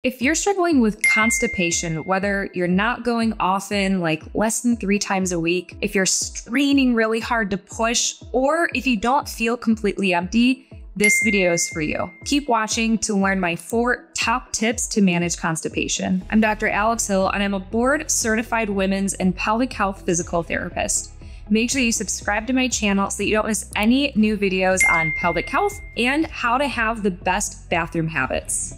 If you're struggling with constipation, whether you're not going often, like less than 3 times a week, if you're straining really hard to push, or if you don't feel completely empty, this video is for you. Keep watching to learn my 4 top tips to manage constipation. I'm Dr. Alex Hill, and I'm a board-certified women's and pelvic health physical therapist. Make sure you subscribe to my channel so that you don't miss any new videos on pelvic health and how to have the best bathroom habits.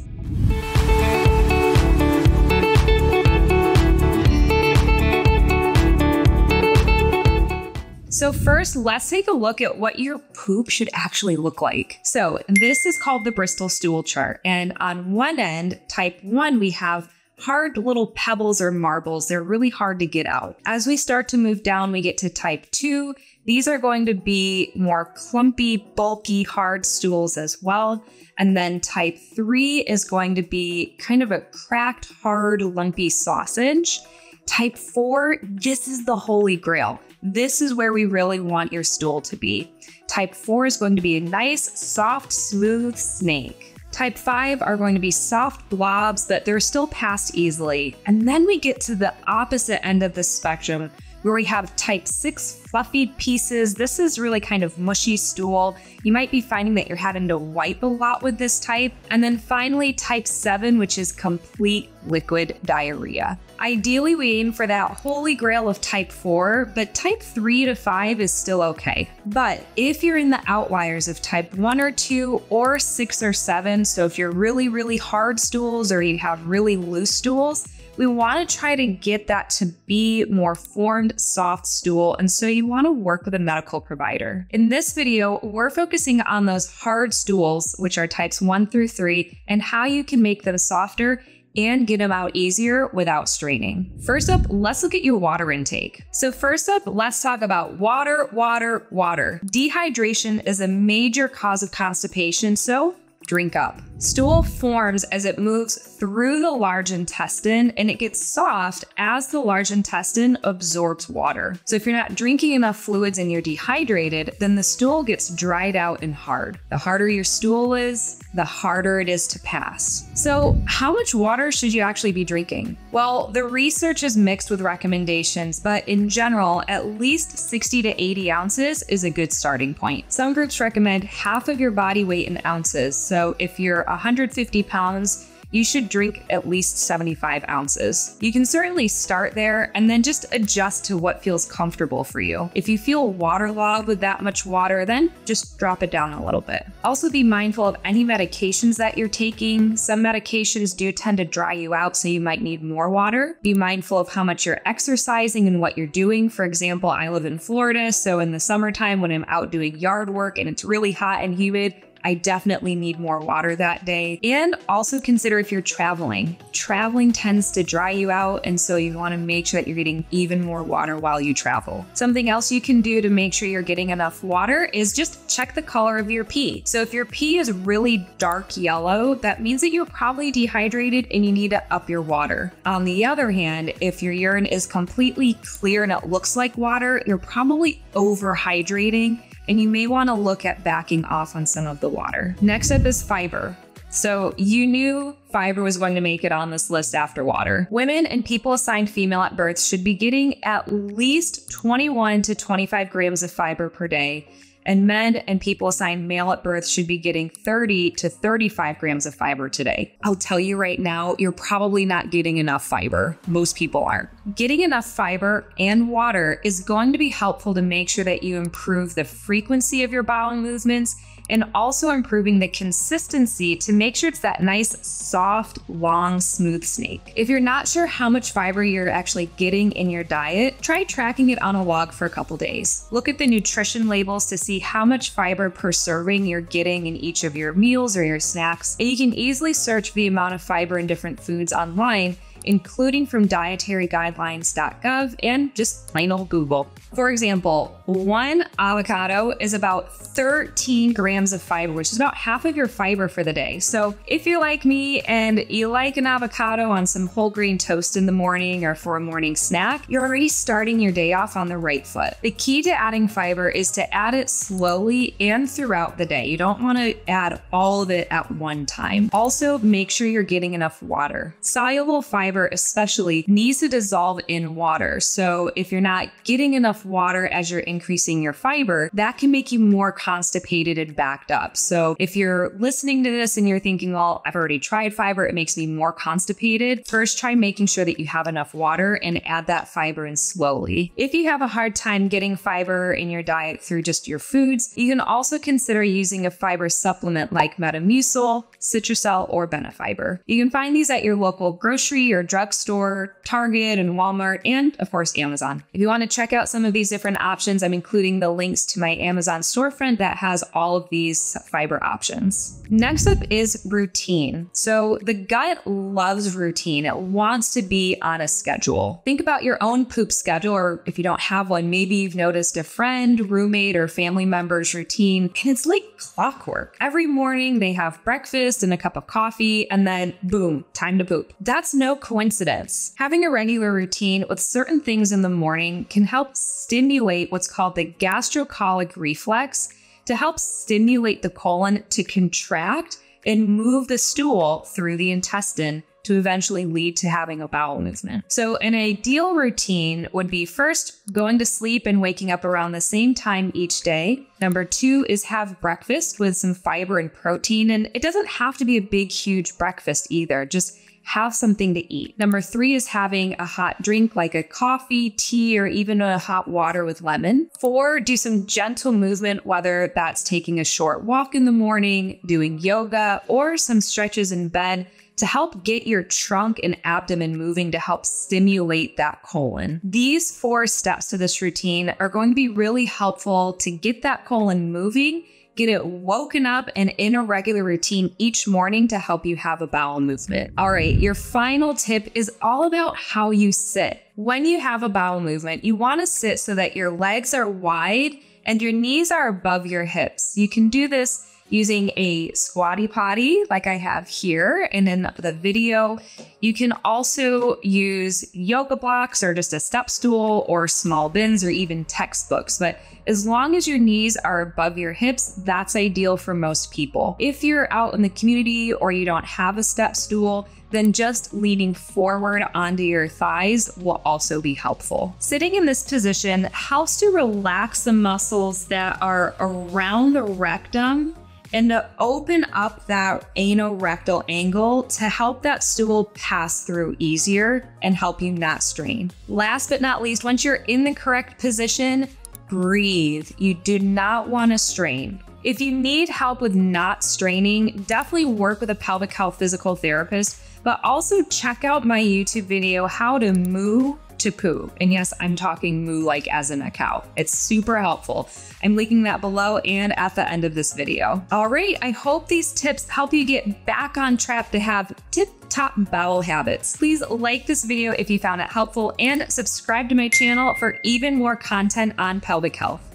So first, let's take a look at what your poop should actually look like. So this is called the Bristol Stool Chart. And on one end, type 1, we have hard little pebbles or marbles. They're really hard to get out. As we start to move down, we get to type 2. These are going to be more clumpy, bulky, hard stools as well. And then type 3 is going to be kind of a cracked, hard, lumpy sausage. Type 4, this is the holy grail. This is where we really want your stool to be. Type 4 is going to be a nice, soft, smooth snake. Type 5 are going to be soft blobs, but they're still passed easily. And then we get to the opposite end of the spectrum, where we have type 6 fluffy pieces. This is really kind of mushy stool. You might be finding that you're having to wipe a lot with this type. And then finally, type 7, which is complete liquid diarrhea. Ideally, we aim for that holy grail of type 4, but type 3 to 5 is still okay. But if you're in the outliers of type 1 or 2 or 6 or 7, so if you're really hard stools or you have really loose stools, we want to try to get that to be more formed, soft stool, and so you want to work with a medical provider. In this video, we're focusing on those hard stools, which are types 1 through 3, and how you can make them softer and get them out easier without straining. First up, let's look at your water intake. So first up, let's talk about water. Dehydration is a major cause of constipation, so drink up. Stool forms as it moves through the large intestine, and it gets soft as the large intestine absorbs water. So if you're not drinking enough fluids and you're dehydrated, then the stool gets dried out and hard. The harder your stool is, the harder it is to pass. So how much water should you actually be drinking? Well, the research is mixed with recommendations, but in general, at least 60 to 80 ounces is a good starting point. Some groups recommend half of your body weight in ounces. So if you're 150 pounds, you should drink at least 75 ounces. You can certainly start there and then just adjust to what feels comfortable for you. If you feel waterlogged with that much water, then just drop it down a little bit. Also be mindful of any medications that you're taking. Some medications do tend to dry you out, so you might need more water. Be mindful of how much you're exercising and what you're doing. For example, I live in Florida, so in the summertime when I'm out doing yard work and it's really hot and humid, I definitely need more water that day. And also consider if you're traveling. Traveling tends to dry you out, and so you want to make sure that you're getting even more water while you travel. Something else you can do to make sure you're getting enough water is just check the color of your pee. So if your pee is really dark yellow, that means that you're probably dehydrated and you need to up your water. On the other hand, if your urine is completely clear and it looks like water, you're probably overhydrating, and you may want to look at backing off on some of the water. Next up is fiber. So you knew fiber was going to make it on this list after water. Women and people assigned female at birth should be getting at least 21 to 25 grams of fiber per day. And men and people assigned male at birth should be getting 30 to 35 grams of fiber today. I'll tell you right now, you're probably not getting enough fiber. Most people aren't. Getting enough fiber and water is going to be helpful to make sure that you improve the frequency of your bowel movements and also improving the consistency to make sure it's that nice, soft, long, smooth snake. If you're not sure how much fiber you're actually getting in your diet, try tracking it on a log for a couple days. Look at the nutrition labels to see how much fiber per serving you're getting in each of your meals or your snacks. And you can easily search the amount of fiber in different foods online including from dietaryguidelines.gov and just plain old Google. For example, one avocado is about 13 grams of fiber, which is about half of your fiber for the day. So if you're like me and you like an avocado on some whole grain toast in the morning or for a morning snack, you're already starting your day off on the right foot. The key to adding fiber is to add it slowly and throughout the day. You don't want to add all of it at one time. Also, make sure you're getting enough water. Soluble fiber especially needs to dissolve in water. So if you're not getting enough water as you're increasing your fiber, that can make you more constipated and backed up. So if you're listening to this and you're thinking, well, I've already tried fiber, it makes me more constipated, first try making sure that you have enough water and add that fiber in slowly. If you have a hard time getting fiber in your diet through just your foods, you can also consider using a fiber supplement like Metamucil, Citrusel, or Benefiber. You can find these at your local grocery or drugstore, Target and Walmart, and of course, Amazon. If you want to check out some of these different options, I'm including the links to my Amazon storefront that has all of these fiber options. Next up is routine. So the gut loves routine. It wants to be on a schedule. Think about your own poop schedule, or if you don't have one, maybe you've noticed a friend, roommate, or family member's routine, and it's like clockwork. Every morning they have breakfast and a cup of coffee, and then boom, time to poop. That's no coincidence. Having a regular routine with certain things in the morning can help stimulate what's called the gastrocolic reflex to help stimulate the colon to contract and move the stool through the intestine to eventually lead to having a bowel movement. So an ideal routine would be first going to sleep and waking up around the same time each day. Number 2 is have breakfast with some fiber and protein. And it doesn't have to be a big, huge breakfast either. Just have something to eat. Number 3 is having a hot drink like a coffee, tea, or even a hot water with lemon. 4, do some gentle movement, whether that's taking a short walk in the morning, doing yoga, or some stretches in bed to help get your trunk and abdomen moving to help stimulate that colon. These 4 steps to this routine are going to be really helpful to get that colon moving, get it woken up and in a regular routine each morning to help you have a bowel movement. All right, your final tip is all about how you sit. When you have a bowel movement, you want to sit so that your legs are wide and your knees are above your hips. You can do this using a squatty potty like I have here and in the video. You can also use yoga blocks or just a step stool or small bins or even textbooks. But as long as your knees are above your hips, that's ideal for most people. If you're out in the community or you don't have a step stool, then just leaning forward onto your thighs will also be helpful. Sitting in this position helps to relax the muscles that are around the rectum and to open up that anorectal angle to help that stool pass through easier and help you not strain. Last but not least, once you're in the correct position, breathe. You do not want to strain. If you need help with not straining, definitely work with a pelvic health physical therapist, but also check out my YouTube video, How to Moo to Poo. And yes, I'm talking moo like as in a cow. It's super helpful. I'm linking that below and at the end of this video. All right, I hope these tips help you get back on track to have tip-top bowel habits. Please like this video if you found it helpful and subscribe to my channel for even more content on pelvic health.